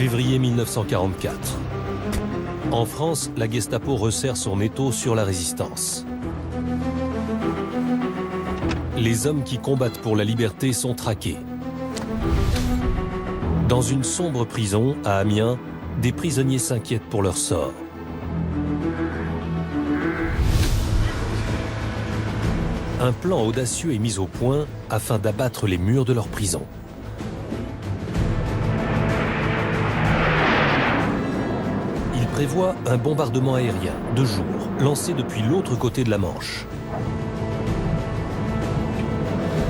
Février 1944. En France, la Gestapo resserre son étau sur la résistance. Les hommes qui combattent pour la liberté sont traqués. Dans une sombre prison, à Amiens, des prisonniers s'inquiètent pour leur sort. Un plan audacieux est mis au point afin d'abattre les murs de leur prison. Il prévoit un bombardement aérien de jour, lancé depuis l'autre côté de la Manche.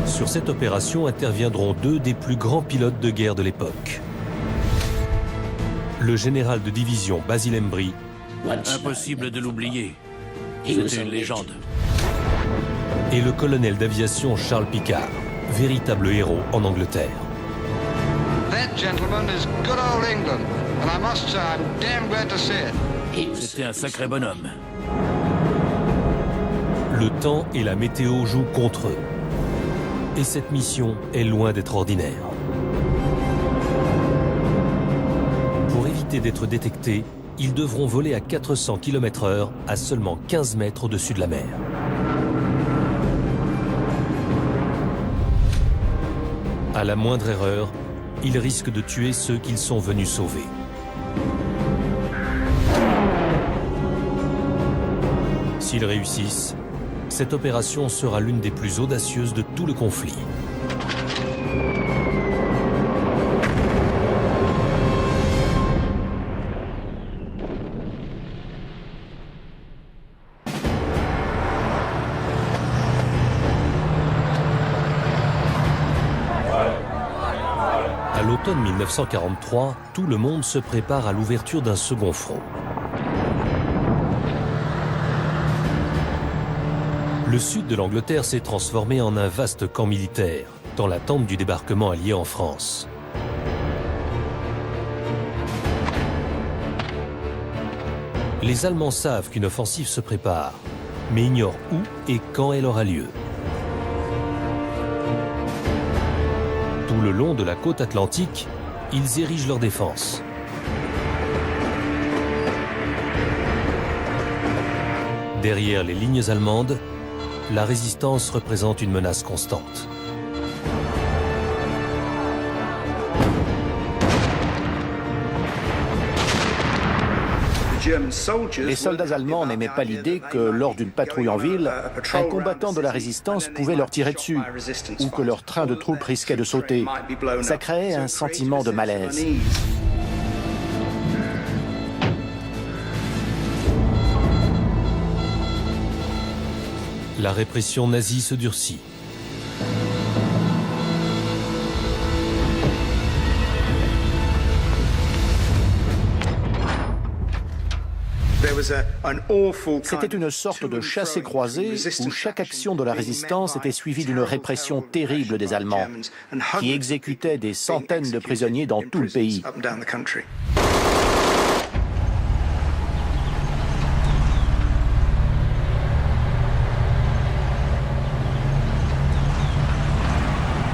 Sur cette opération interviendront deux des plus grands pilotes de guerre de l'époque. Le général de division Basil Embry. Impossible de l'oublier. C'était une légende. Et le colonel d'aviation Charles Picard, véritable héros en Angleterre. That gentleman is good old England, and I must say I'm damn glad to see it. C'était un sacré bonhomme. Le temps et la météo jouent contre eux. Et cette mission est loin d'être ordinaire. Pour éviter d'être détectés, ils devront voler à 400 km/h à seulement 15 mètres au-dessus de la mer. À la moindre erreur, ils risquent de tuer ceux qu'ils sont venus sauver. S'ils réussissent, cette opération sera l'une des plus audacieuses de tout le conflit. À l'automne 1943, tout le monde se prépare à l'ouverture d'un second front. Le sud de l'Angleterre s'est transformé en un vaste camp militaire, dans l'attente du débarquement allié en France. Les Allemands savent qu'une offensive se prépare, mais ignorent où et quand elle aura lieu. Tout le long de la côte atlantique, ils érigent leur défense. Derrière les lignes allemandes, la résistance représente une menace constante. Les soldats allemands n'aimaient pas l'idée que, lors d'une patrouille en ville, un combattant de la résistance pouvait leur tirer dessus, ou que leur train de troupes risquait de sauter. Ça créait un sentiment de malaise. La répression nazie se durcit. C'était une sorte de chassé-croisé où chaque action de la résistance était suivie d'une répression terrible des Allemands, qui exécutaient des centaines de prisonniers dans tout le pays.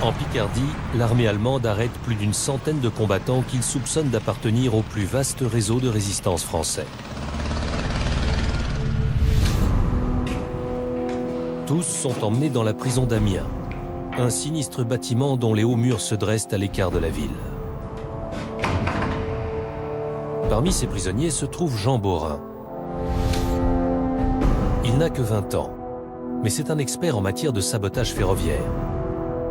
En Picardie, l'armée allemande arrête plus d'une centaine de combattants qu'ils soupçonnent d'appartenir au plus vaste réseau de résistance français. Tous sont emmenés dans la prison d'Amiens, un sinistre bâtiment dont les hauts murs se dressent à l'écart de la ville. Parmi ces prisonniers se trouve Jean Borin. Il n'a que 20 ans, mais c'est un expert en matière de sabotage ferroviaire.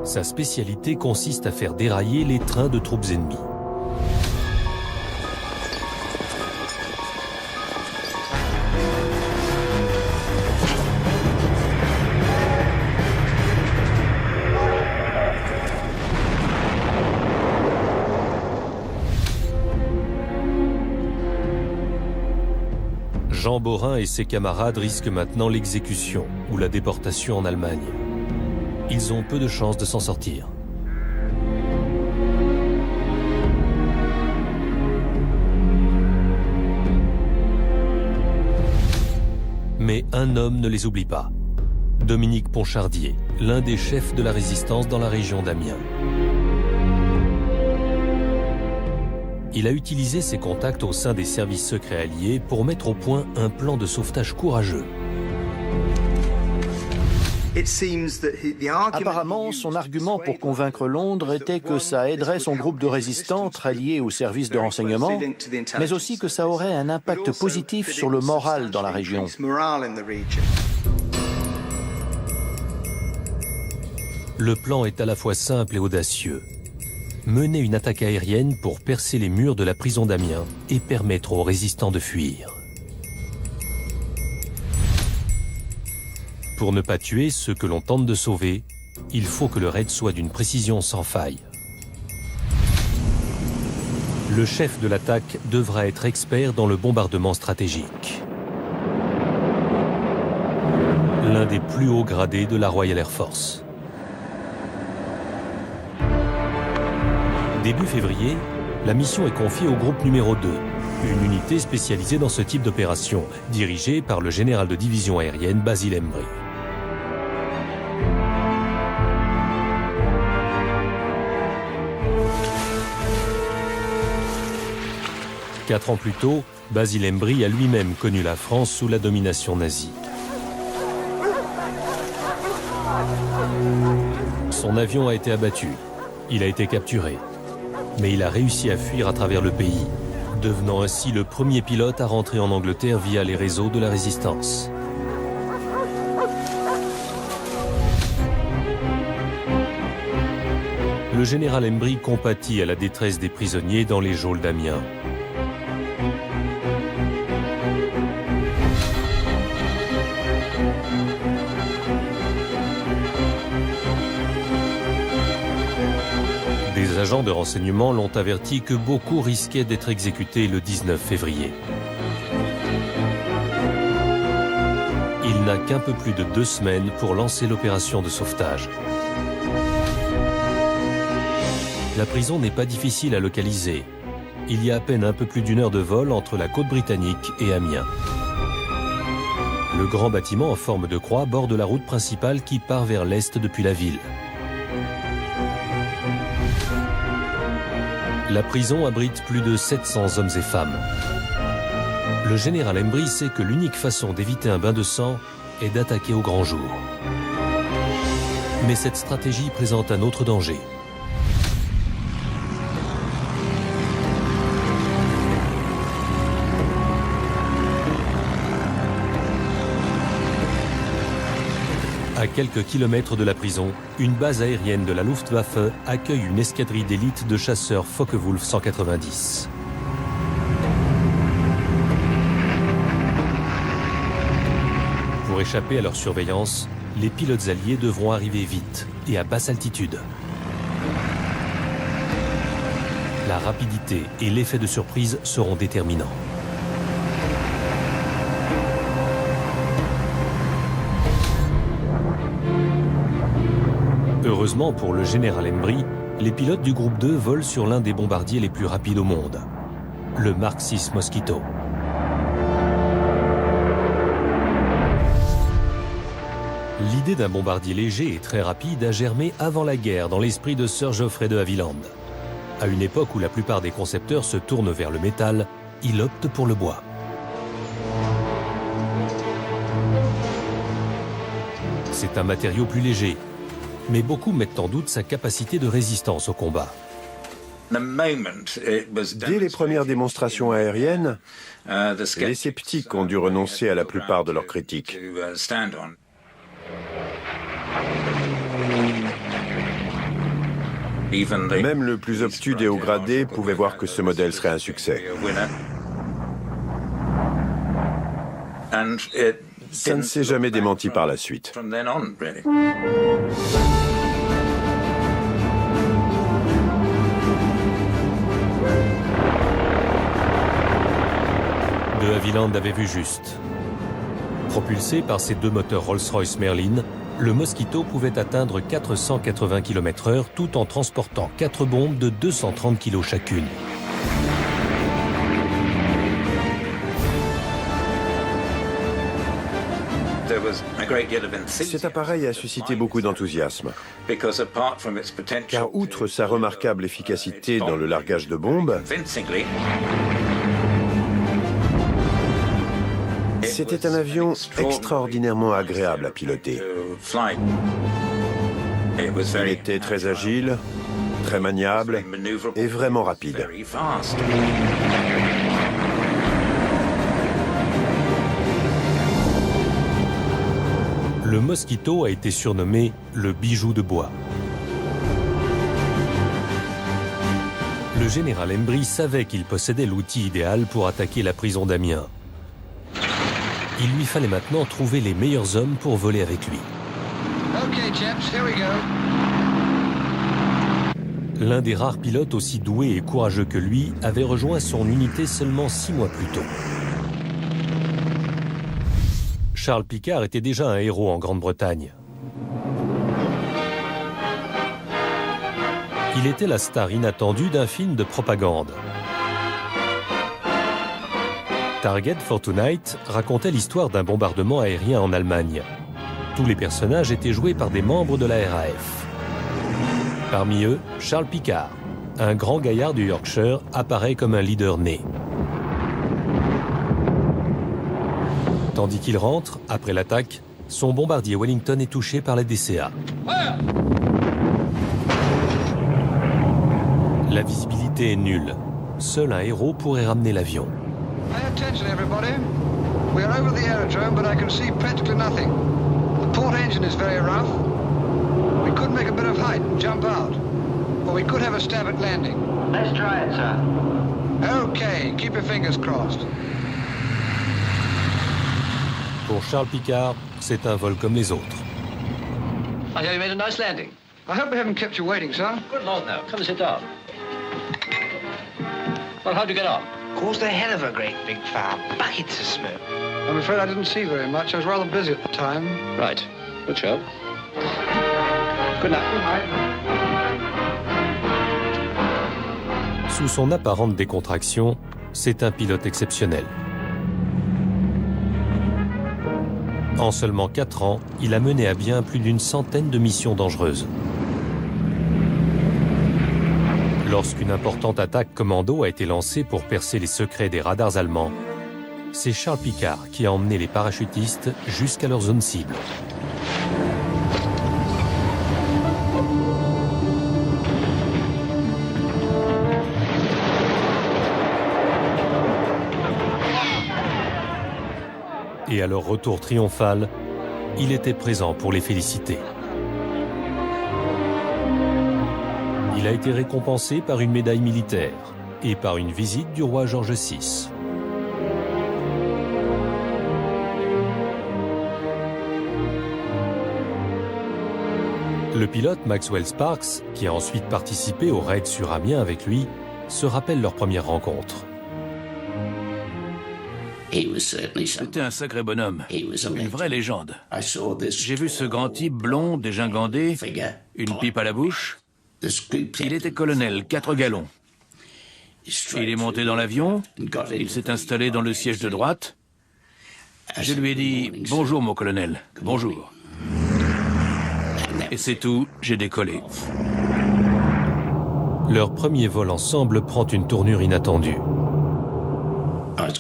Sa spécialité consiste à faire dérailler les trains de troupes ennemies. Jean Borin et ses camarades risquent maintenant l'exécution ou la déportation en Allemagne. Ils ont peu de chances de s'en sortir. Mais un homme ne les oublie pas. Dominique Ponchardier, l'un des chefs de la résistance dans la région d'Amiens. Il a utilisé ses contacts au sein des services secrets alliés pour mettre au point un plan de sauvetage courageux. Apparemment, son argument pour convaincre Londres était que ça aiderait son groupe de résistants alliés aux services de renseignement, mais aussi que ça aurait un impact positif sur le moral dans la région. Le plan est à la fois simple et audacieux. Mener une attaque aérienne pour percer les murs de la prison d'Amiens et permettre aux résistants de fuir. Pour ne pas tuer ceux que l'on tente de sauver, il faut que le raid soit d'une précision sans faille. Le chef de l'attaque devra être expert dans le bombardement stratégique. L'un des plus hauts gradés de la Royal Air Force. Début février, la mission est confiée au groupe numéro 2, une unité spécialisée dans ce type d'opération, dirigée par le général de division aérienne Basil Embry. Quatre ans plus tôt, Basil Embry a lui-même connu la France sous la domination nazie. Son avion a été abattu, il a été capturé, mais il a réussi à fuir à travers le pays, devenant ainsi le premier pilote à rentrer en Angleterre via les réseaux de la résistance. Le général Embry compatit à la détresse des prisonniers dans les geôles d'Amiens. Des agents de renseignement l'ont averti que beaucoup risquaient d'être exécutés le 19 février. Il n'a qu'un peu plus de 2 semaines pour lancer l'opération de sauvetage. La prison n'est pas difficile à localiser. Il y a à peine un peu plus d'1 heure de vol entre la côte britannique et Amiens. Le grand bâtiment en forme de croix borde la route principale qui part vers l'est depuis la ville. La prison abrite plus de 700 hommes et femmes. Le général Embry sait que l'unique façon d'éviter un bain de sang est d'attaquer au grand jour. Mais cette stratégie présente un autre danger. À quelques kilomètres de la prison, une base aérienne de la Luftwaffe accueille une escadrille d'élite de chasseurs Focke-Wulf 190. Pour échapper à leur surveillance, les pilotes alliés devront arriver vite et à basse altitude. La rapidité et l'effet de surprise seront déterminants. Heureusement pour le général Embry, les pilotes du groupe 2 volent sur l'un des bombardiers les plus rapides au monde, le Mark VI Mosquito. L'idée d'un bombardier léger et très rapide a germé avant la guerre dans l'esprit de Sir Geoffrey de Havilland. À une époque où la plupart des concepteurs se tournent vers le métal, il opte pour le bois. C'est un matériau plus léger, mais beaucoup mettent en doute sa capacité de résistance au combat. Dès les premières démonstrations aériennes, les sceptiques ont dû renoncer à la plupart de leurs critiques. Même le plus obtus des hauts gradés pouvait voir que ce modèle serait un succès. Ça ne s'est jamais démenti par la suite. De Havilland avait vu juste. Propulsé par ses 2 moteurs Rolls-Royce Merlin, le Mosquito pouvait atteindre 480 km/h tout en transportant 4 bombes de 230 kg chacune. Cet appareil a suscité beaucoup d'enthousiasme, car outre sa remarquable efficacité dans le largage de bombes, c'était un avion extraordinairement agréable à piloter. Il était très agile, très maniable et vraiment rapide. Le Mosquito a été surnommé le bijou de bois. Le général Embry savait qu'il possédait l'outil idéal pour attaquer la prison d'Amiens. Il lui fallait maintenant trouver les meilleurs hommes pour voler avec lui. Okay, chaps, here we go. L'un des rares pilotes aussi doués et courageux que lui avait rejoint son unité seulement 6 mois plus tôt. Charles Picard était déjà un héros en Grande-Bretagne. Il était la star inattendue d'un film de propagande. Target for Tonight racontait l'histoire d'un bombardement aérien en Allemagne. Tous les personnages étaient joués par des membres de la RAF. Parmi eux, Charles Picard, un grand gaillard du Yorkshire, apparaît comme un leader né. Tandis qu'il rentre, après l'attaque, son bombardier Wellington est touché par la DCA. La visibilité est nulle. Seul un héros pourrait ramener l'avion. Pay attention, everybody. We are over the aerodrome, but I can see practically nothing. The port engine is very rough. We could make a bit of height and jump out. Or we could have a stab at landing. Let's try it, sir. Okay, keep your fingers crossed. Pour Charles Picard, c'est un vol comme les autres. I hear you made a nice landing. I hope we haven't kept you waiting, sir. Good Lord, no. Come and sit down. Well, how'd you get on? Caused a hell of a great big fire. Buckets of smoke. I'm afraid I didn't see very much. I was rather busy at the time. Right. Good show. Good night. Good night. Sous son apparente décontraction, c'est un pilote exceptionnel. En seulement 4 ans, il a mené à bien plus d'une centaine de missions dangereuses. Lorsqu'une importante attaque commando a été lancée pour percer les secrets des radars allemands, c'est Charles Picard qui a emmené les parachutistes jusqu'à leur zone cible. Et à leur retour triomphal, il était présent pour les féliciter. Il a été récompensé par une médaille militaire et par une visite du roi George VI. Le pilote Maxwell Sparks, qui a ensuite participé au raid sur Amiens avec lui, se rappelle leur première rencontre. C'était un sacré bonhomme, une vraie légende. J'ai vu ce grand type blond, dégingandé, une pipe à la bouche. Il était colonel, 4 galons. Il est monté dans l'avion, il s'est installé dans le siège de droite. Je lui ai dit « Bonjour, mon colonel, bonjour ». Et c'est tout, j'ai décollé. Leur premier vol ensemble prend une tournure inattendue.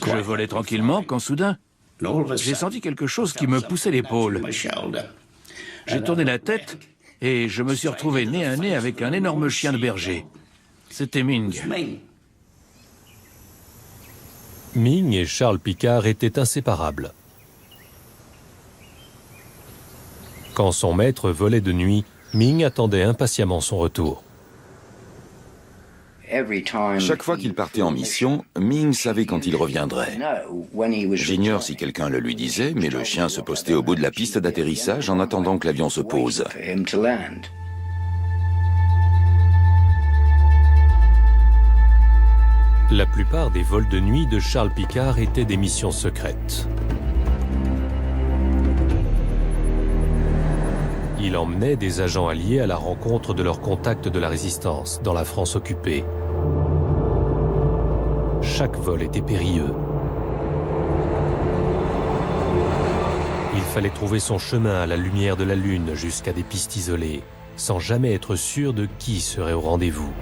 Je volais tranquillement quand soudain, j'ai senti quelque chose qui me poussait l'épaule. J'ai tourné la tête et je me suis retrouvé nez à nez avec un énorme chien de berger. C'était Ming. Ming et Charles Picard étaient inséparables. Quand son maître volait de nuit, Ming attendait impatiemment son retour. Chaque fois qu'il partait en mission, Ming savait quand il reviendrait. J'ignore si quelqu'un le lui disait, mais le chien se postait au bout de la piste d'atterrissage en attendant que l'avion se pose. La plupart des vols de nuit de Charles Picard étaient des missions secrètes. Il emmenait des agents alliés à la rencontre de leurs contacts de la résistance dans la France occupée. Chaque vol était périlleux. Il fallait trouver son chemin à la lumière de la Lune jusqu'à des pistes isolées, sans jamais être sûr de qui serait au rendez-vous.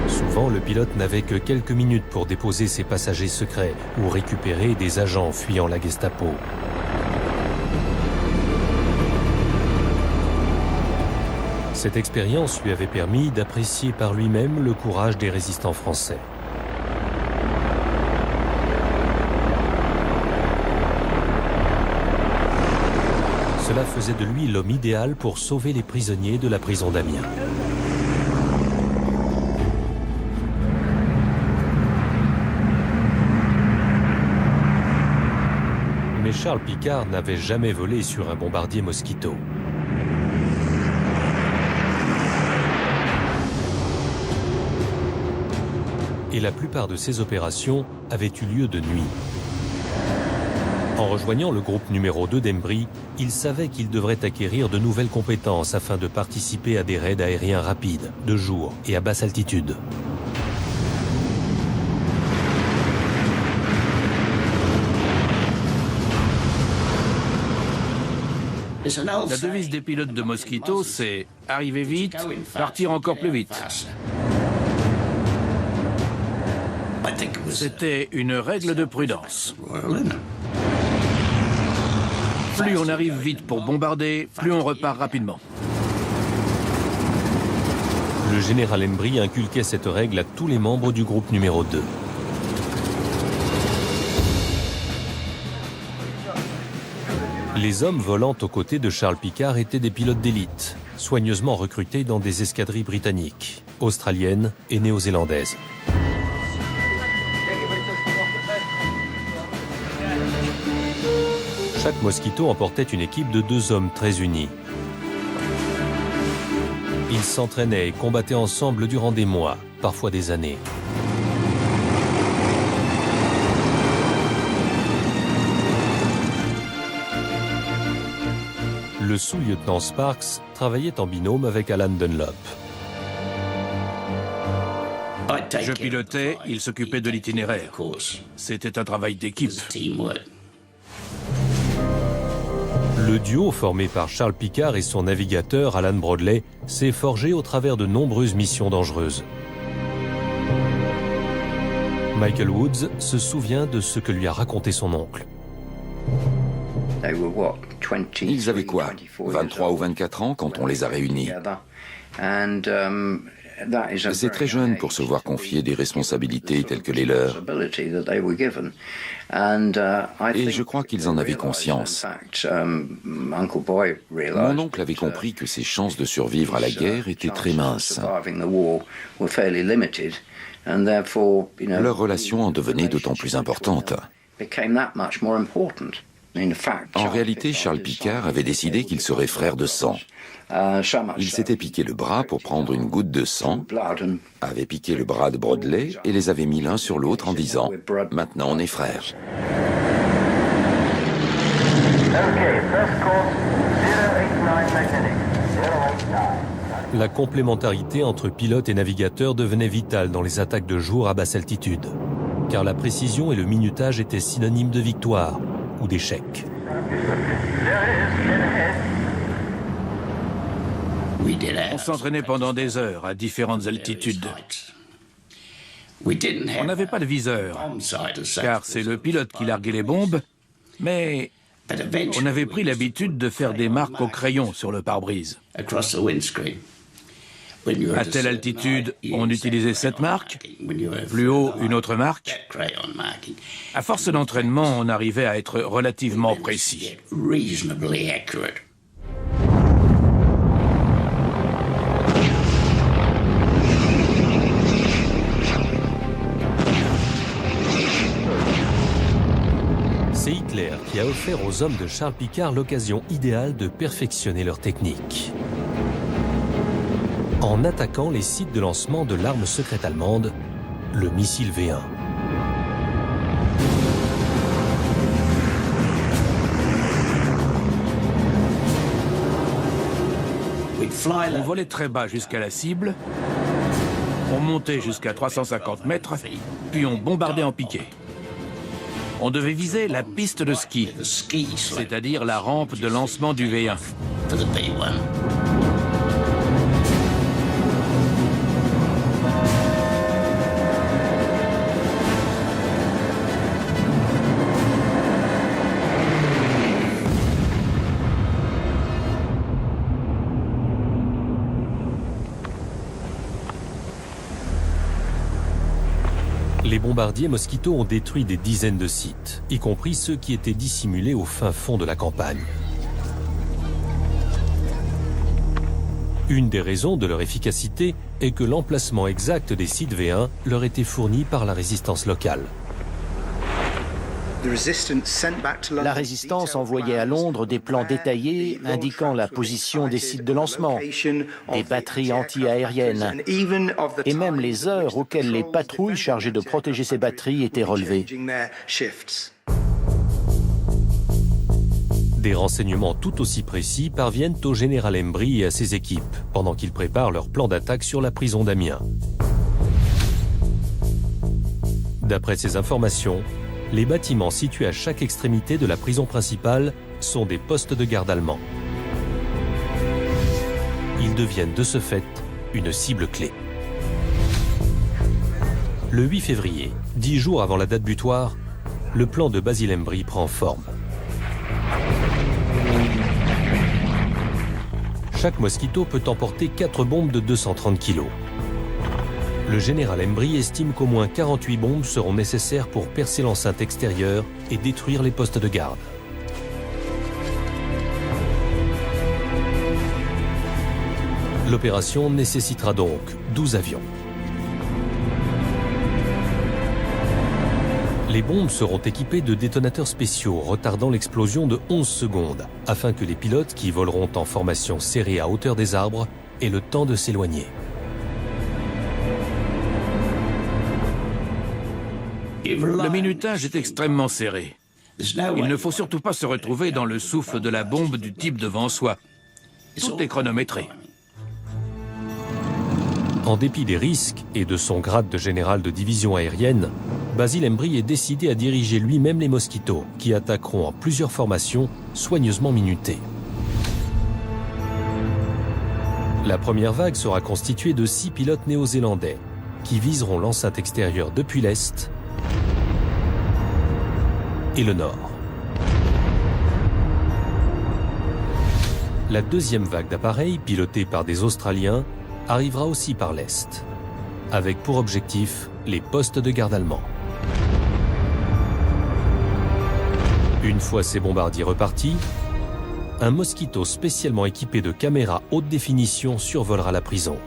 Souvent, le pilote n'avait que quelques minutes pour déposer ses passagers secrets ou récupérer des agents fuyant la Gestapo. Cette expérience lui avait permis d'apprécier par lui-même le courage des résistants français. Cela faisait de lui l'homme idéal pour sauver les prisonniers de la prison d'Amiens. Mais Charles Picard n'avait jamais volé sur un bombardier Mosquito. Et la plupart de ces opérations avaient eu lieu de nuit. En rejoignant le groupe numéro 2 d'Embry, il savait qu'il devrait acquérir de nouvelles compétences afin de participer à des raids aériens rapides, de jour et à basse altitude. La devise des pilotes de Mosquito, c'est « arriver vite, partir encore plus vite ». C'était une règle de prudence. Plus on arrive vite pour bombarder, plus on repart rapidement. Le général Embry inculquait cette règle à tous les membres du groupe numéro 2. Les hommes volant aux côtés de Charles Picard étaient des pilotes d'élite, soigneusement recrutés dans des escadrilles britanniques, australiennes et néo-zélandaises. Chaque Mosquito emportait une équipe de 2 hommes très unis. Ils s'entraînaient et combattaient ensemble durant des mois, parfois des années. Le sous-lieutenant Sparks travaillait en binôme avec Alan Dunlop. Je pilotais, il s'occupait de l'itinéraire. C'était un travail d'équipe. Le duo formé par Charles Picard et son navigateur Alan Brodley s'est forgé au travers de nombreuses missions dangereuses. Michael Woods se souvient de ce que lui a raconté son oncle. Ils avaient quoi, 23 ou 24 ans quand on les a réunis? C'est très jeune pour se voir confier des responsabilités telles que les leurs. Et je crois qu'ils en avaient conscience. Mon oncle avait compris que ses chances de survivre à la guerre étaient très minces. Leur relation en devenait d'autant plus importante. En réalité, Charles Picard avait décidé qu'il serait frère de sang. Il s'était piqué le bras pour prendre une goutte de sang, avait piqué le bras de Brodley et les avait mis l'un sur l'autre en disant « Maintenant on est frères ». La complémentarité entre pilote et navigateur devenait vitale dans les attaques de jour à basse altitude, car la précision et le minutage étaient synonymes de victoire ou d'échec. On s'entraînait pendant des heures à différentes altitudes. On n'avait pas de viseur, car c'est le pilote qui larguait les bombes, mais on avait pris l'habitude de faire des marques au crayon sur le pare-brise. À telle altitude, on utilisait cette marque, plus haut, une autre marque. À force d'entraînement, on arrivait à être relativement précis. C'est Hitler qui a offert aux hommes de Charles Picard l'occasion idéale de perfectionner leur technique. En attaquant les sites de lancement de l'arme secrète allemande, le missile V1. On volait très bas jusqu'à la cible, on montait jusqu'à 350 mètres, puis on bombardait en piqué. On devait viser la piste de ski, c'est-à-dire la rampe de lancement du V1. Les bombardiers Mosquito ont détruit des dizaines de sites, y compris ceux qui étaient dissimulés au fin fond de la campagne. Une des raisons de leur efficacité est que l'emplacement exact des sites V1 leur était fourni par la résistance locale. La résistance envoyait à Londres des plans détaillés indiquant la position des sites de lancement, des batteries anti-aériennes et même les heures auxquelles les patrouilles chargées de protéger ces batteries étaient relevées. Des renseignements tout aussi précis parviennent au général Embry et à ses équipes pendant qu'ils préparent leur plan d'attaque sur la prison d'Amiens. D'après ces informations, les bâtiments situés à chaque extrémité de la prison principale sont des postes de garde allemands. Ils deviennent de ce fait une cible clé. Le 8 février, 10 jours avant la date butoir, le plan de Basil Embry prend forme. Chaque Mosquito peut emporter 4 bombes de 230 kg. Le général Embry estime qu'au moins 48 bombes seront nécessaires pour percer l'enceinte extérieure et détruire les postes de garde. L'opération nécessitera donc 12 avions. Les bombes seront équipées de détonateurs spéciaux retardant l'explosion de 11 secondes afin que les pilotes qui voleront en formation serrée à hauteur des arbres aient le temps de s'éloigner. Le minutage est extrêmement serré. Il ne faut surtout pas se retrouver dans le souffle de la bombe du type devant soi. Tout est chronométré. En dépit des risques et de son grade de général de division aérienne, Basil Embry est décidé à diriger lui-même les Mosquitos, qui attaqueront en plusieurs formations soigneusement minutées. La première vague sera constituée de 6 pilotes néo-zélandais, qui viseront l'enceinte extérieure depuis l'Est et le Nord. La deuxième vague d'appareils, pilotée par des Australiens, arrivera aussi par l'Est, avec pour objectif les postes de garde allemands. Une fois ces bombardiers repartis, un Mosquito spécialement équipé de caméras haute définition survolera la prison.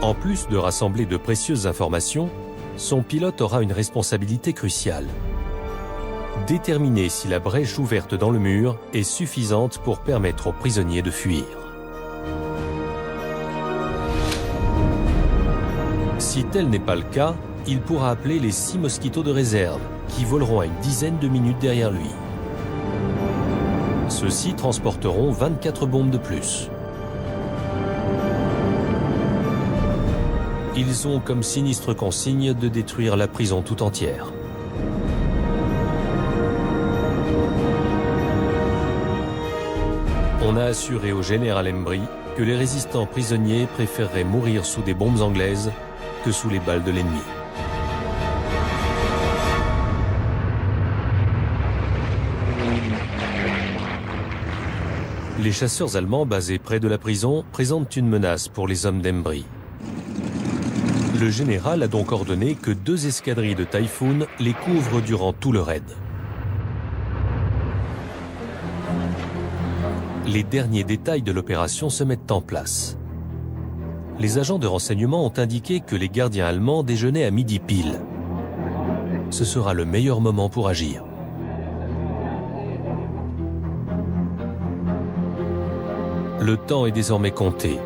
En plus de rassembler de précieuses informations, son pilote aura une responsabilité cruciale. Déterminer si la brèche ouverte dans le mur est suffisante pour permettre aux prisonniers de fuir. Si tel n'est pas le cas, il pourra appeler les 6 Mosquitos de réserve, qui voleront à une dizaine de minutes derrière lui. Ceux-ci transporteront 24 bombes de plus. Ils ont comme sinistre consigne de détruire la prison tout entière. On a assuré au général Embry que les résistants prisonniers préféreraient mourir sous des bombes anglaises que sous les balles de l'ennemi. Les chasseurs allemands basés près de la prison présentent une menace pour les hommes d'Embry. Le général a donc ordonné que 2 escadrilles de Typhoon les couvrent durant tout le raid. Les derniers détails de l'opération se mettent en place. Les agents de renseignement ont indiqué que les gardiens allemands déjeunaient à midi pile. Ce sera le meilleur moment pour agir. Le temps est désormais compté.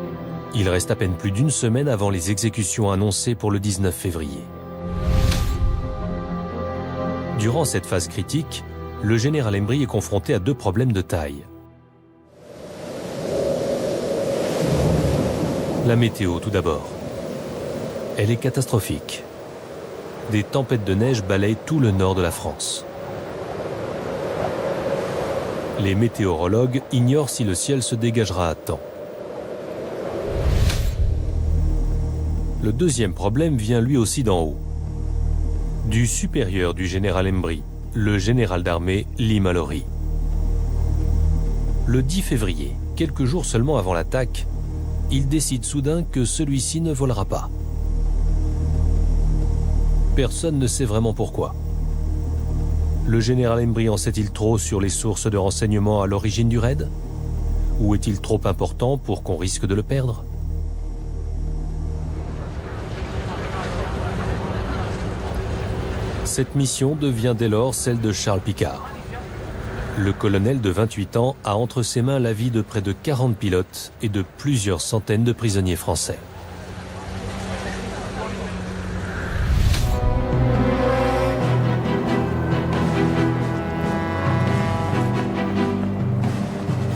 Il reste à peine plus d'une semaine avant les exécutions annoncées pour le 19 février. Durant cette phase critique, le général Embry est confronté à 2 problèmes de taille. La météo tout d'abord. Elle est catastrophique. des tempêtes de neige balayent tout le nord de la France. Les météorologues ignorent si le ciel se dégagera à temps. Le deuxième problème vient lui aussi d'en haut. Du supérieur du général Embry, le général d'armée Lee Mallory. Le 10 février, quelques jours seulement avant l'attaque, il décide soudain que celui-ci ne volera pas. Personne ne sait vraiment pourquoi. Le général Embry en sait-il trop sur les sources de renseignements à l'origine du raid? Ou est-il trop important pour qu'on risque de le perdre? Cette mission devient dès lors celle de Charles Picard. Le colonel de 28 ans a entre ses mains la vie de près de 40 pilotes et de plusieurs centaines de prisonniers français.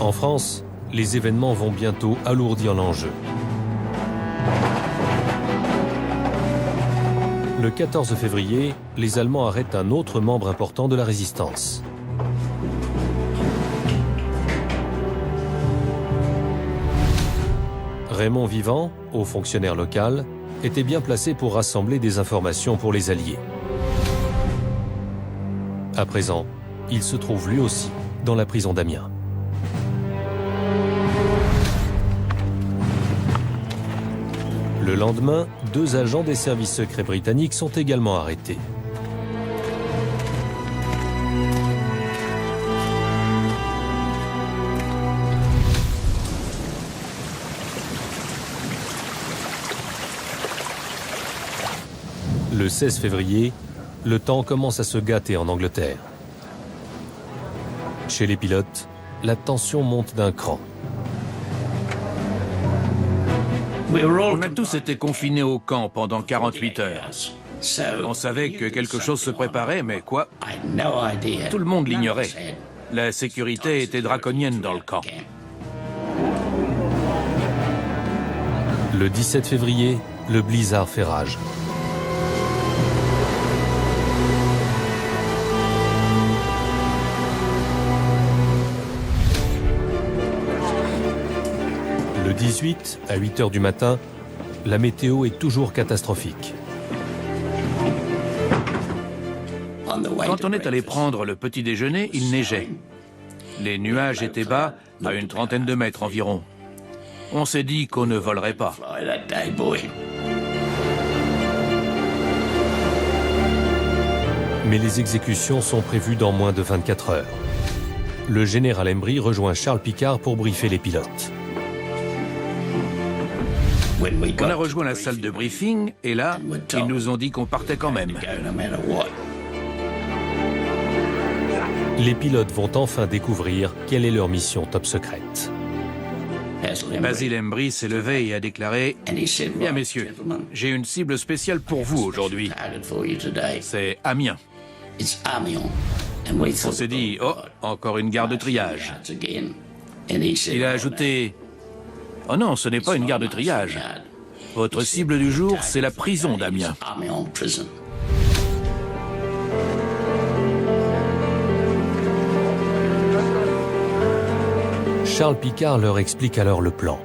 En France, les événements vont bientôt alourdir l'enjeu. Le 14 février, les Allemands arrêtent un autre membre important de la résistance. Raymond Vivant, haut fonctionnaire local, était bien placé pour rassembler des informations pour les Alliés. À présent, il se trouve lui aussi dans la prison d'Amiens. Le lendemain, 2 agents des services secrets britanniques sont également arrêtés. Le 16 février, le temps commence à se gâter en Angleterre. Chez les pilotes, la tension monte d'un cran. On a tous été confinés au camp pendant 48 heures. On savait que quelque chose se préparait, mais quoi? Tout le monde l'ignorait. La sécurité était draconienne dans le camp. Le 17 février, le blizzard fait rage. Le 18, à 8 heures du matin, la météo est toujours catastrophique. Quand on est allé prendre le petit déjeuner, il neigeait. Les nuages étaient bas, à une trentaine de mètres environ. On s'est dit qu'on ne volerait pas. Mais les exécutions sont prévues dans moins de 24 heures. Le général Embry rejoint Charles Picard pour briefer les pilotes. On a rejoint la salle de briefing et là, ils nous ont dit qu'on partait quand même. Les pilotes vont enfin découvrir quelle est leur mission top secrète. Basil Embry s'est levé et a déclaré « Bien messieurs, j'ai une cible spéciale pour vous aujourd'hui. C'est Amiens. » On s'est dit « Oh, encore une gare de triage. » Il a ajouté « Oh non, ce n'est pas une gare de triage. Votre cible du jour, c'est la prison d'Amiens. » Charles Picard leur explique alors le plan.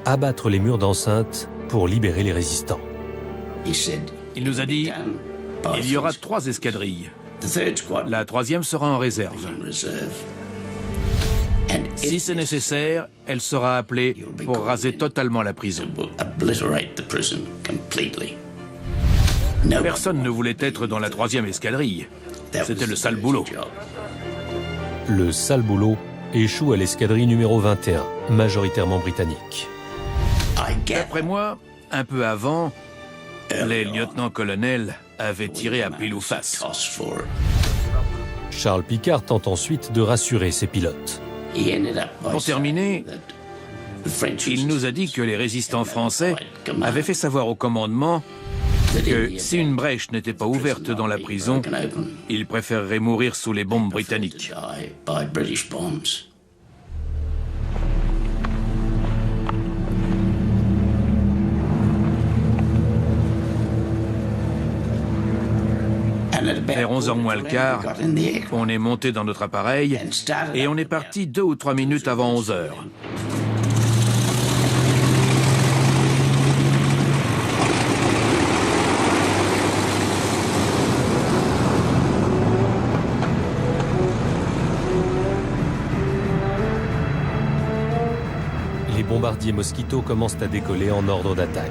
Abattre les murs d'enceinte pour libérer les résistants. Il nous a dit « Il y aura 3 escadrilles. La 3e sera en réserve. Si c'est nécessaire, elle sera appelée pour raser totalement la prison. » Personne ne voulait être dans la 3e escadrille. C'était le sale boulot. Le sale boulot échoue à l'escadrille numéro 21, majoritairement britannique. D'après moi, un peu avant, les lieutenants-colonels avaient tiré à pile ou face. Charles Picard tente ensuite de rassurer ses pilotes. Pour terminer, il nous a dit que les résistants français avaient fait savoir au commandement que si une brèche n'était pas ouverte dans la prison, ils préféreraient mourir sous les bombes britanniques. Vers 11h moins le quart, on est monté dans notre appareil et on est parti 2 ou 3 minutes avant 11h. Les bombardiers Mosquito commencent à décoller en ordre d'attaque.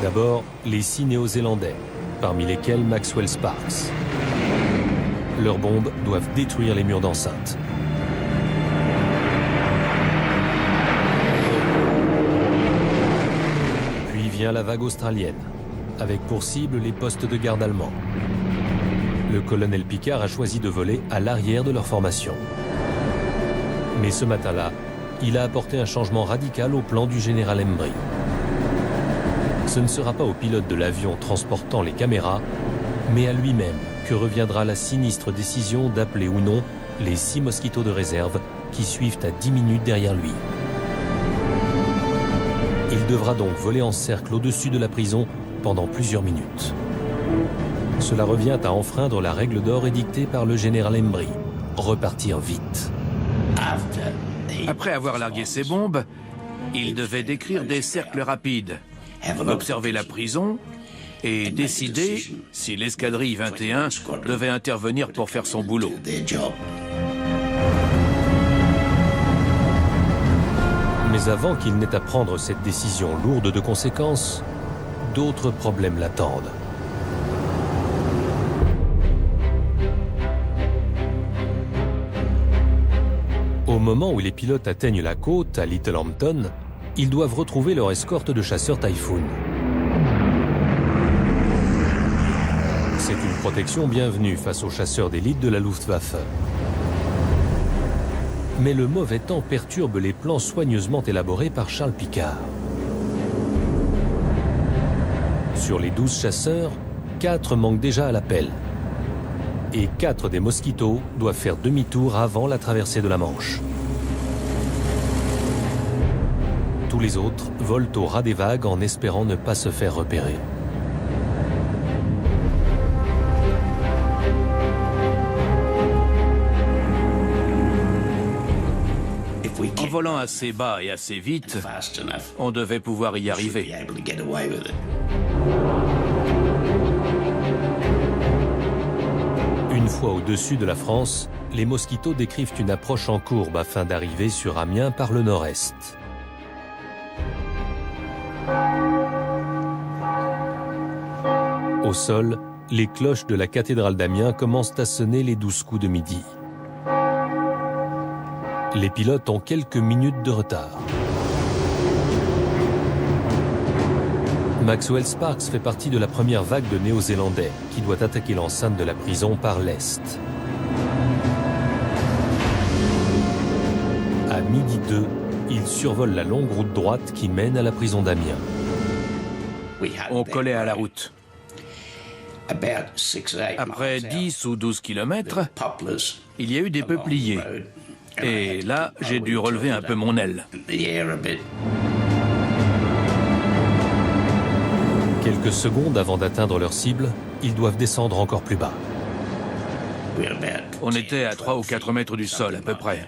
D'abord, les 6 Néo-Zélandais, parmi lesquels Maxwell Sparks. Leurs bombes doivent détruire les murs d'enceinte. Puis vient la vague australienne, avec pour cible les postes de garde allemands. Le colonel Picquart a choisi de voler à l'arrière de leur formation. Mais ce matin-là, il a apporté un changement radical au plan du général Embry. Ce ne sera pas au pilote de l'avion transportant les caméras, mais à lui-même que reviendra la sinistre décision d'appeler ou non les 6 Mosquitos de réserve qui suivent à 10 minutes derrière lui. Il devra donc voler en cercle au-dessus de la prison pendant plusieurs minutes. Cela revient à enfreindre la règle d'or édictée par le général Embry, repartir vite. Après avoir largué ses bombes, il devait décrire des cercles rapides, observer la prison et décider si l'escadrille 21 devait intervenir pour faire son boulot. Mais avant qu'il n'ait à prendre cette décision lourde de conséquences, d'autres problèmes l'attendent. Au moment où les pilotes atteignent la côte à Littlehampton, ils doivent retrouver leur escorte de chasseurs Typhoon. C'est une protection bienvenue face aux chasseurs d'élite de la Luftwaffe. Mais le mauvais temps perturbe les plans soigneusement élaborés par Charles Picquart. Sur les 12 chasseurs, 4 manquent déjà à l'appel. Et 4 des Mosquitos doivent faire demi-tour avant la traversée de la Manche. Tous les autres volent au ras des vagues en espérant ne pas se faire repérer. En volant assez bas et assez vite, on devait pouvoir y arriver. Une fois au-dessus de la France, les Mosquitos décrivent une approche en courbe afin d'arriver sur Amiens par le nord-est. Au sol, les cloches de la cathédrale d'Amiens commencent à sonner les 12 coups de midi. Les pilotes ont quelques minutes de retard. Maxwell Sparks fait partie de la première vague de Néo-Zélandais qui doit attaquer l'enceinte de la prison par l'est. À midi 2, il survole la longue route droite qui mène à la prison d'Amiens. On collait à la route. Après 10 ou 12 kilomètres, il y a eu des peupliers. Et là, j'ai dû relever un peu mon aile. Quelques secondes avant d'atteindre leur cible, ils doivent descendre encore plus bas. On était à 3 ou 4 mètres du sol, à peu près.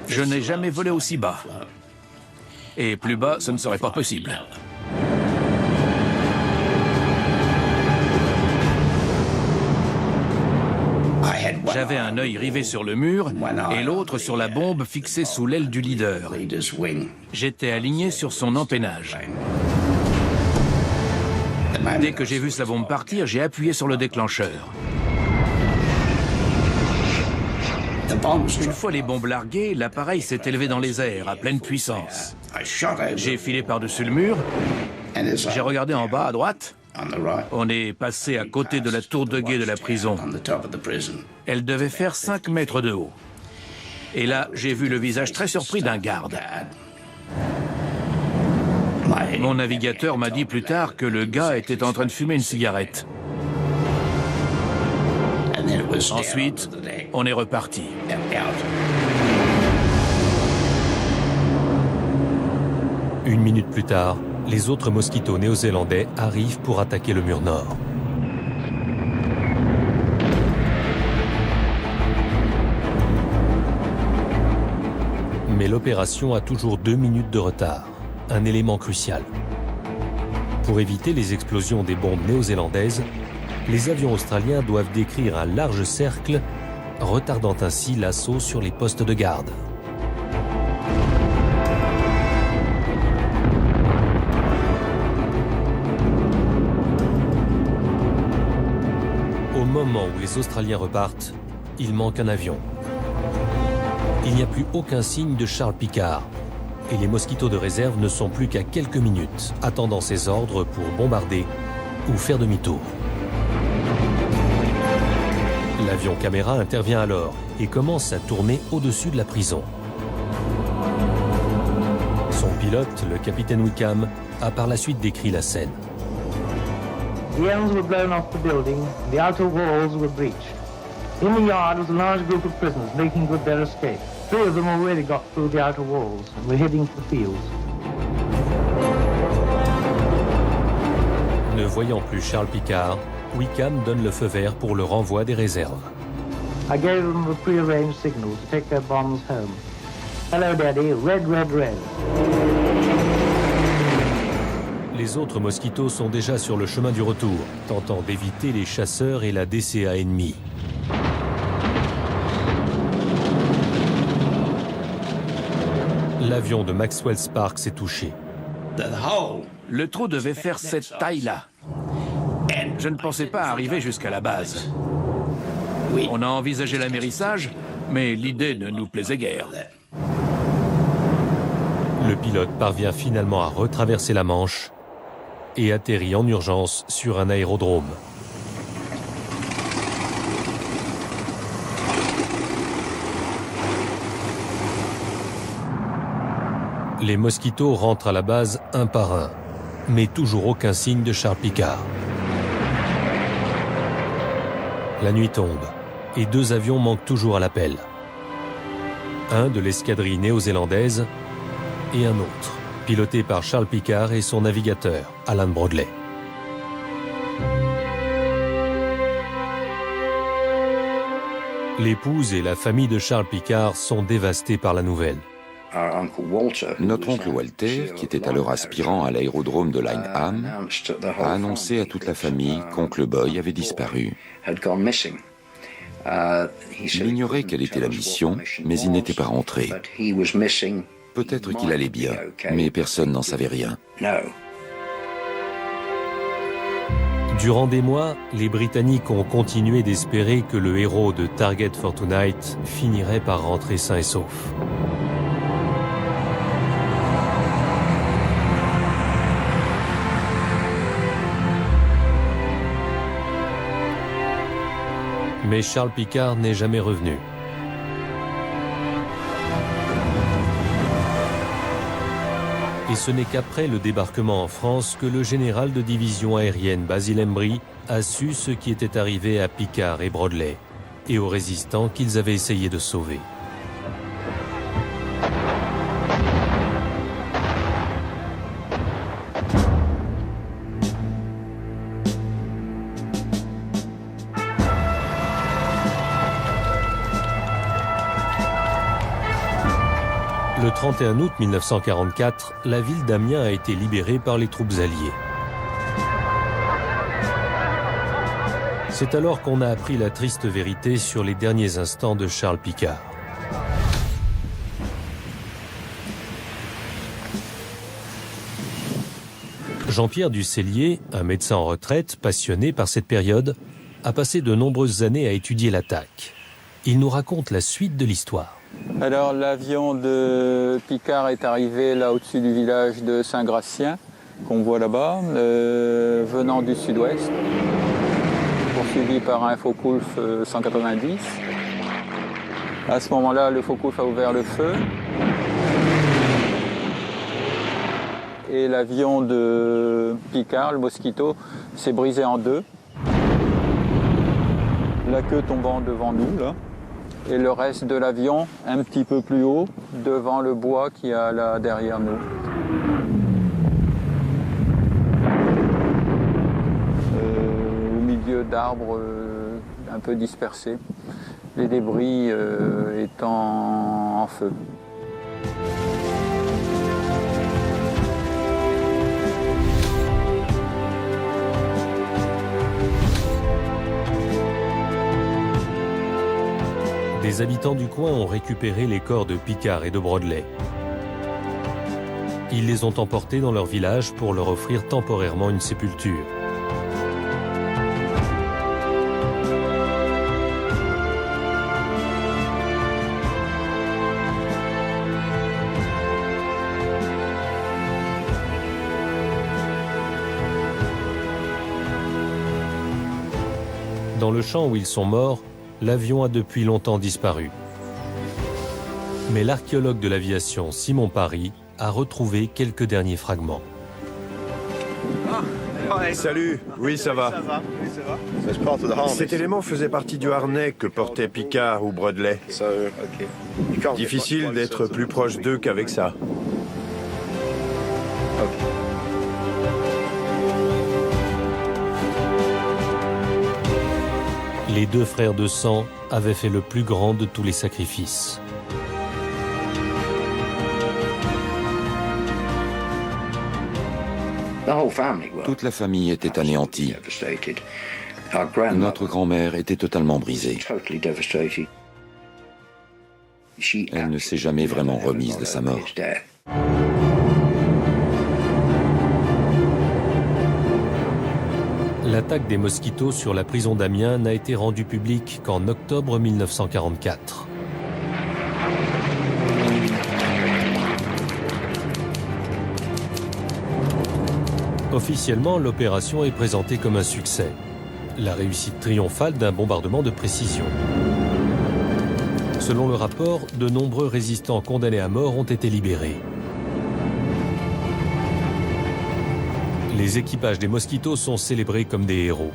Je n'ai jamais volé aussi bas. Et plus bas, ce ne serait pas possible. J'avais un œil rivé sur le mur et l'autre sur la bombe fixée sous l'aile du leader. J'étais aligné sur son empennage. Dès que j'ai vu sa bombe partir, j'ai appuyé sur le déclencheur. Une fois les bombes larguées, l'appareil s'est élevé dans les airs à pleine puissance. J'ai filé par-dessus le mur, j'ai regardé en bas à droite. On est passé à côté de la tour de guet de la prison. Elle devait faire 5 mètres de haut. Et là, j'ai vu le visage très surpris d'un garde. Mon navigateur m'a dit plus tard que le gars était en train de fumer une cigarette. Ensuite, on est reparti. Une minute plus tard, les autres Mosquitos néo-zélandais arrivent pour attaquer le mur nord. Mais l'opération a toujours 2 minutes de retard, un élément crucial. Pour éviter les explosions des bombes néo-zélandaises, les avions australiens doivent décrire un large cercle, retardant ainsi l'assaut sur les postes de garde. Au moment où les Australiens repartent, il manque un avion. Il n'y a plus aucun signe de Charles Picard et les Mosquitos de réserve ne sont plus qu'à quelques minutes, attendant ses ordres pour bombarder ou faire demi-tour. L'avion caméra intervient alors et commence à tourner au-dessus de la prison. Son pilote, le capitaine Wickham, a par la suite décrit la scène. The ends were blown off the building, the outer walls were breached. In the yard was a large group of prisoners making good their escape. 3 of them already got through the outer walls and were heading to the fields. Ne voyant plus Charles Picard, Wickham donne le feu vert pour le renvoi des réserves. I gave them the prearranged signal to take their bombs home. Hello, Daddy. Red, red, red. Les autres Mosquitos sont déjà sur le chemin du retour, tentant d'éviter les chasseurs et la DCA ennemie. L'avion de Maxwell Sparks est touché. Le trou devait faire cette taille-là. Je ne pensais pas arriver jusqu'à la base. On a envisagé l'amérissage, mais l'idée ne nous plaisait guère. Le pilote parvient finalement à retraverser la Manche et atterrit en urgence sur un aérodrome. Les Mosquitos rentrent à la base un par un, mais toujours aucun signe de Charles Picard. La nuit tombe et 2 avions manquent toujours à l'appel. Un de l'escadrille néo-zélandaise et un autre, piloté par Charles Picard et son navigateur, Alan Brodley. L'épouse et la famille de Charles Picard sont dévastés par la nouvelle. Notre oncle Walter, qui était alors aspirant à l'aérodrome de Lyneham, a annoncé à toute la famille qu'oncle Boy avait disparu. Il ignorait quelle était la mission, mais il n'était pas rentré. Peut-être qu'il allait bien, mais personne n'en savait rien. Durant des mois, les Britanniques ont continué d'espérer que le héros de Target Fortune finirait par rentrer sain et sauf. Mais Charles Picard n'est jamais revenu. Et ce n'est qu'après le débarquement en France que le général de division aérienne Basil Embry a su ce qui était arrivé à Picard et Brodley et aux résistants qu'ils avaient essayé de sauver. Le 31 août 1944, la ville d'Amiens a été libérée par les troupes alliées. C'est alors qu'on a appris la triste vérité sur les derniers instants de Charles Picard. Jean-Pierre Ducellier, un médecin en retraite passionné par cette période, a passé de nombreuses années à étudier l'attaque. Il nous raconte la suite de l'histoire. Alors l'avion de Picard est arrivé là au-dessus du village de Saint-Gratien, qu'on voit là-bas, venant du sud-ouest, poursuivi par un Focke-Wulf 190. À ce moment-là, le Focke-Wulf a ouvert le feu. Et l'avion de Picard, le Mosquito, s'est brisé en 2. La queue tombant devant nous, là. Et le reste de l'avion un petit peu plus haut, devant le bois qu'il y a là derrière nous. d'arbres un peu dispersés, les débris étant en feu. Des habitants du coin ont récupéré les corps de Picard et de Brodley. Ils les ont emportés dans leur village pour leur offrir temporairement une sépulture. Dans le champ où ils sont morts, l'avion a depuis longtemps disparu. Mais l'archéologue de l'aviation Simon Parry a retrouvé quelques derniers fragments. Salut, oui ça va. Cet élément faisait partie du harnais que portaient Picard ou Brodley. Difficile d'être plus proche d'eux qu'avec ça. Les deux frères de sang avaient fait le plus grand de tous les sacrifices. Toute la famille était anéantie. Notre grand-mère était totalement brisée. Elle ne s'est jamais vraiment remise de sa mort. L'attaque des mosquitos sur la prison d'Amiens n'a été rendue publique qu'en octobre 1944. Officiellement, l'opération est présentée comme un succès. La réussite triomphale d'un bombardement de précision. Selon le rapport, de nombreux résistants condamnés à mort ont été libérés. Les équipages des mosquitos sont célébrés comme des héros.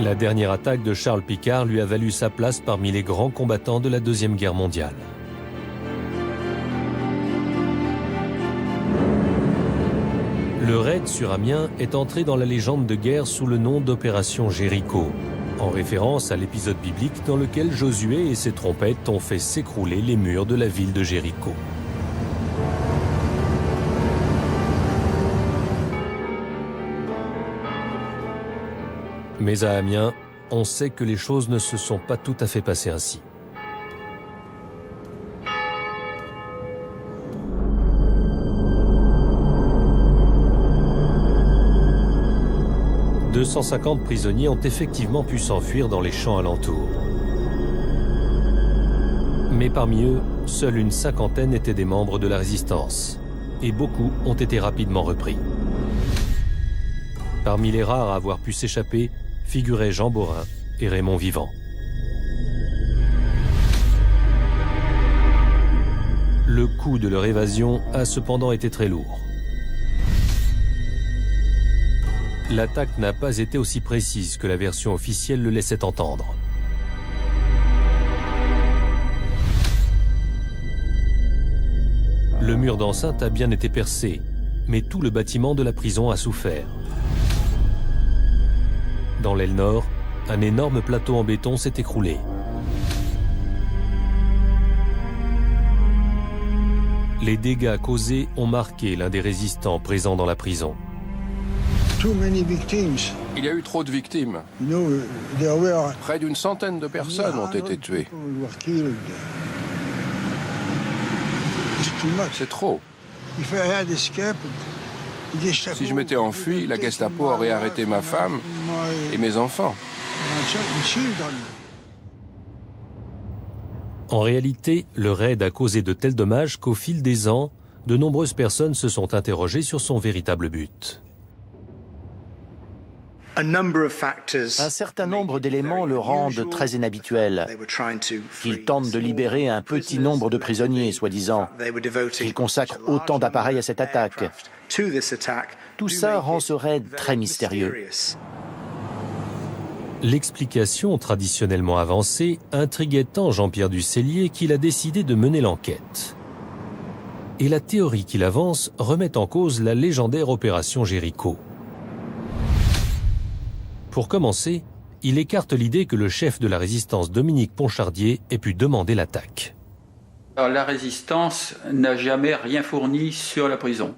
La dernière attaque de Charles Picard lui a valu sa place parmi les grands combattants de la Deuxième Guerre mondiale. Le raid sur Amiens est entré dans la légende de guerre sous le nom d'opération Jéricho, en référence à l'épisode biblique dans lequel Josué et ses trompettes ont fait s'écrouler les murs de la ville de Jéricho. Mais à Amiens, on sait que les choses ne se sont pas tout à fait passées ainsi. « 250 prisonniers ont effectivement pu s'enfuir dans les champs alentours. Mais parmi eux, seule une cinquantaine étaient des membres de la résistance, et beaucoup ont été rapidement repris. Parmi les rares à avoir pu s'échapper, figuraient Jean Borin et Raymond Vivant. Le coût de leur évasion a cependant été très lourd. L'attaque n'a pas été aussi précise que la version officielle le laissait entendre. Le mur d'enceinte a bien été percé, mais tout le bâtiment de la prison a souffert. Dans l'aile nord, un énorme plateau en béton s'est écroulé. Les dégâts causés ont marqué l'un des résistants présents dans la prison. Il y a eu trop de victimes. Près d'une centaine de personnes ont été tuées. C'est trop. Si je m'étais enfui, la Gestapo aurait arrêté ma femme et mes enfants. En réalité, le raid a causé de tels dommages qu'au fil des ans, de nombreuses personnes se sont interrogées sur son véritable but. Un certain nombre d'éléments le rendent très inhabituel. Qu'ils tentent de libérer un petit nombre de prisonniers, soi-disant. Qu'ils consacrent autant d'appareils à cette attaque. Tout ça rend ce raid très mystérieux. L'explication traditionnellement avancée intriguait tant Jean-Pierre Ducellier qu'il a décidé de mener l'enquête. Et la théorie qu'il avance remet en cause la légendaire opération Jéricho. Pour commencer, il écarte l'idée que le chef de la résistance Dominique Ponchardier ait pu demander l'attaque. Alors, la résistance n'a jamais rien fourni sur la prison.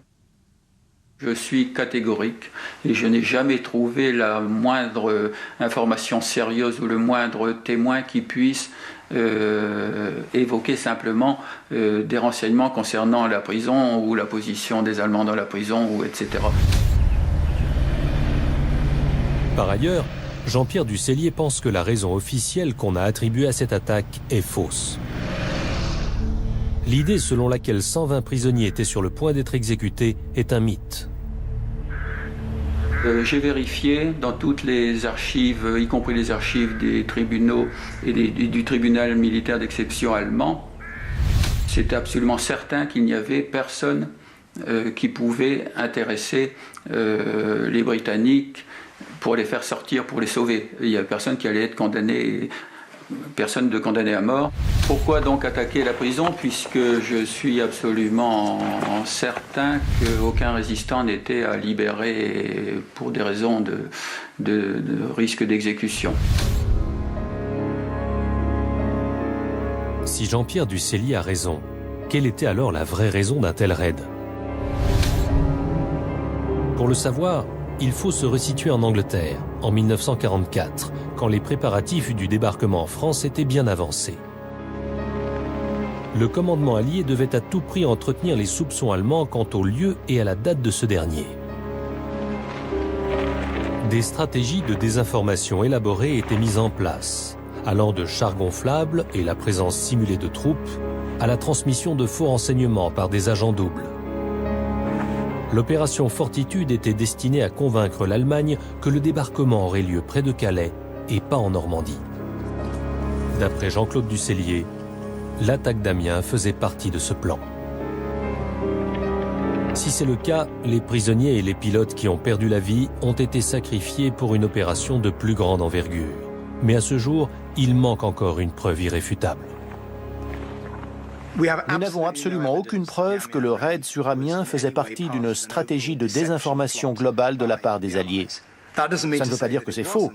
Je suis catégorique et je n'ai jamais trouvé la moindre information sérieuse ou le moindre témoin qui puisse évoquer simplement des renseignements concernant la prison ou la position des Allemands dans la prison, ou etc. Par ailleurs, Jean-Pierre Ducellier pense que la raison officielle qu'on a attribuée à cette attaque est fausse. L'idée selon laquelle 120 prisonniers étaient sur le point d'être exécutés est un mythe. J'ai vérifié dans toutes les archives, y compris les archives des tribunaux et du tribunal militaire d'exception allemand. C'était absolument certain qu'il n'y avait personne qui pouvait intéresser les Britanniques pour les faire sortir, pour les sauver. Il n'y avait personne qui allait être condamné, personne de condamné à mort. Pourquoi donc attaquer la prison, puisque je suis absolument certain qu'aucun résistant n'était à libérer pour des raisons de risque d'exécution. Si Jean-Pierre Ducellier a raison, quelle était alors la vraie raison d'un tel raid? Pour le savoir, il faut se resituer en Angleterre, en 1944, quand les préparatifs du débarquement en France étaient bien avancés. Le commandement allié devait à tout prix entretenir les soupçons allemands quant au lieu et à la date de ce dernier. Des stratégies de désinformation élaborées étaient mises en place, allant de chars gonflables et la présence simulée de troupes, à la transmission de faux renseignements par des agents doubles. L'opération Fortitude était destinée à convaincre l'Allemagne que le débarquement aurait lieu près de Calais et pas en Normandie. D'après Jean-Claude Ducellier, l'attaque d'Amiens faisait partie de ce plan. Si c'est le cas, les prisonniers et les pilotes qui ont perdu la vie ont été sacrifiés pour une opération de plus grande envergure. Mais à ce jour, il manque encore une preuve irréfutable. Nous n'avons absolument aucune preuve que le raid sur Amiens faisait partie d'une stratégie de désinformation globale de la part des Alliés. Ça ne veut pas dire que c'est faux,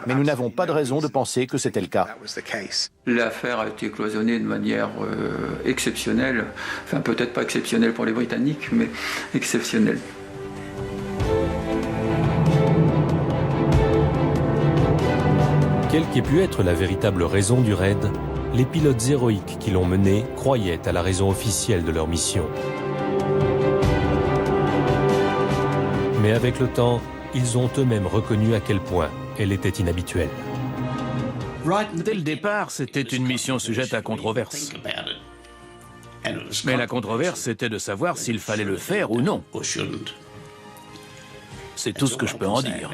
mais nous n'avons pas de raison de penser que c'était le cas. L'affaire a été cloisonnée de manière exceptionnelle, enfin peut-être pas exceptionnelle pour les Britanniques, mais exceptionnelle. Quelle qu'ait pu être la véritable raison du raid, les pilotes héroïques qui l'ont mené croyaient à la raison officielle de leur mission. Mais avec le temps, ils ont eux-mêmes reconnu à quel point elle était inhabituelle. Dès le départ, c'était une mission sujette à controverse. Mais la controverse, c'était de savoir s'il fallait le faire ou non. C'est tout ce que je peux en dire.